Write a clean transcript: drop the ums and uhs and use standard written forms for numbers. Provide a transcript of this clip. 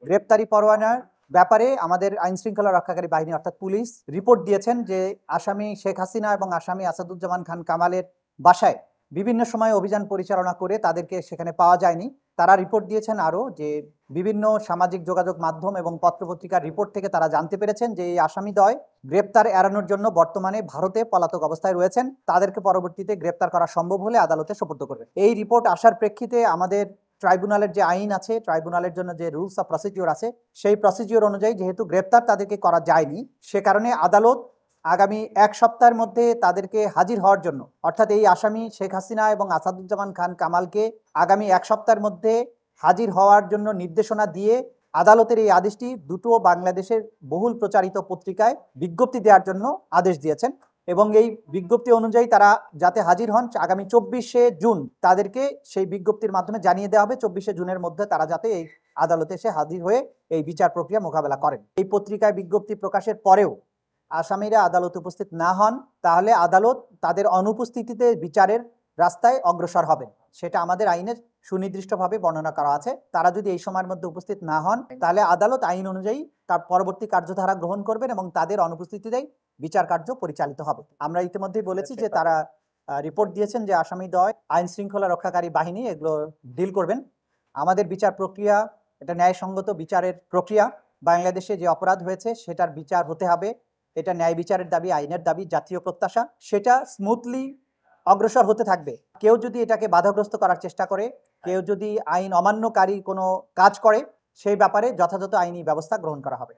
গ্রেপ্তারি পরোয়ানার ব্যাপারে আমাদের আইন শৃঙ্খলা রক্ষাকারী বাহিনী অর্থাৎ পুলিশ রিপোর্ট দিয়েছেন যে আসামি শেখ হাসিনা এবং আসামি আসাদুজ্জামান খান কামালের বাসায় বিভিন্ন সময় অভিযান পরিচালনা করে তাদেরকে সেখানে পাওয়া যায়নি। তারা রিপোর্ট দিয়েছেন আরও যে বিভিন্ন সামাজিক যোগাযোগ মাধ্যম এবং পত্রপত্রিকার রিপোর্ট থেকে তারা জানতে পেরেছেন যে এই আসামিদ্বয় গ্রেপ্তার এড়ানোর জন্য বর্তমানে ভারতে পলাতক অবস্থায় রয়েছেন। তাদেরকে পরবর্তীতে গ্রেপ্তার করা সম্ভব হলে আদালতে সোপর্দ করবে। এই রিপোর্ট আসার প্রেক্ষিতে আমাদের ট্রাইব্যুনালের যে আইন আছে, ট্রাইব্যুনালের জন্য যে রুলস অফ প্রসিডিওর আছে, সেই প্রসিডিওর অনুযায়ী যেহেতু গ্রেপ্তার তাদেরকে করা যায়নি, সে কারণে আদালত আগামী 1 সপ্তাহের মধ্যে তাদেরকে হাজির হওয়ার জন্য, অর্থাৎ এই আসামি শেখ হাসিনা এবং আসাদুজ্জামান খান কামালকে আগামী 1 সপ্তাহের মধ্যে হাজির হওয়ার জন্য নির্দেশনা দিয়ে আদালতের এই আদেশটি দুটো বাংলাদেশের বহুল প্রচারিত পত্রিকায় বিজ্ঞপ্তি দেওয়ার জন্য আদেশ দিয়েছেন এবং এই বিজ্ঞপ্তি অনুযায়ী তারা যাতে হাজির হন আগামী 24শে জুন তাদেরকে সেই বিজ্ঞপ্তির মাধ্যমে জানিয়ে দেওয়া হবে 24শে জুনের মধ্যে তারা যাতে এই আদালতে এসে হাজির হয়ে এই বিচার প্রক্রিয়া মোকাবেলা করেন। এই পত্রিকায় বিজ্ঞপ্তি প্রকাশের পরেও আসামিরা আদালতে উপস্থিত না হন তাহলে আদালত তাদের অনুপস্থিতিতে বিচারের রাস্তায় অগ্রসর হবেন, সেটা আমাদের আইনের সুনির্দিষ্টভাবে বর্ণনা করা আছে। তারা যদি এই সময়ের মধ্যে উপস্থিত না হন তাহলে আদালত আইন অনুযায়ী তার পরবর্তী কার্যধারা গ্রহণ করবেন এবং তাদের অনুপস্থিতিতেই বিচার কার্য পরিচালিত হবে। আমরা ইতিমধ্যেই বলেছি যে তারা রিপোর্ট দিয়েছেন যে আসামিদ্বয় আইন শৃঙ্খলা রক্ষাকারী বাহিনী এগুলো ডিল করবেন। আমাদের বিচার প্রক্রিয়া এটা ন্যায়সঙ্গত বিচারের প্রক্রিয়া। বাংলাদেশে যে অপরাধ হয়েছে সেটার বিচার হতে হবে, এটা ন্যায় বিচারের দাবি, আইনের দাবি, জাতীয় প্রত্যাশা, সেটা স্মুথলি অগ্রসর হতে থাকবে। কেউ যদি এটাকে বাধাগ্রস্ত করার চেষ্টা করে, কেউ যদি আইন অমান্যকারী কোনো কাজ করে, সেই ব্যাপারে যথাযথ আইনি ব্যবস্থা গ্রহণ করা হবে।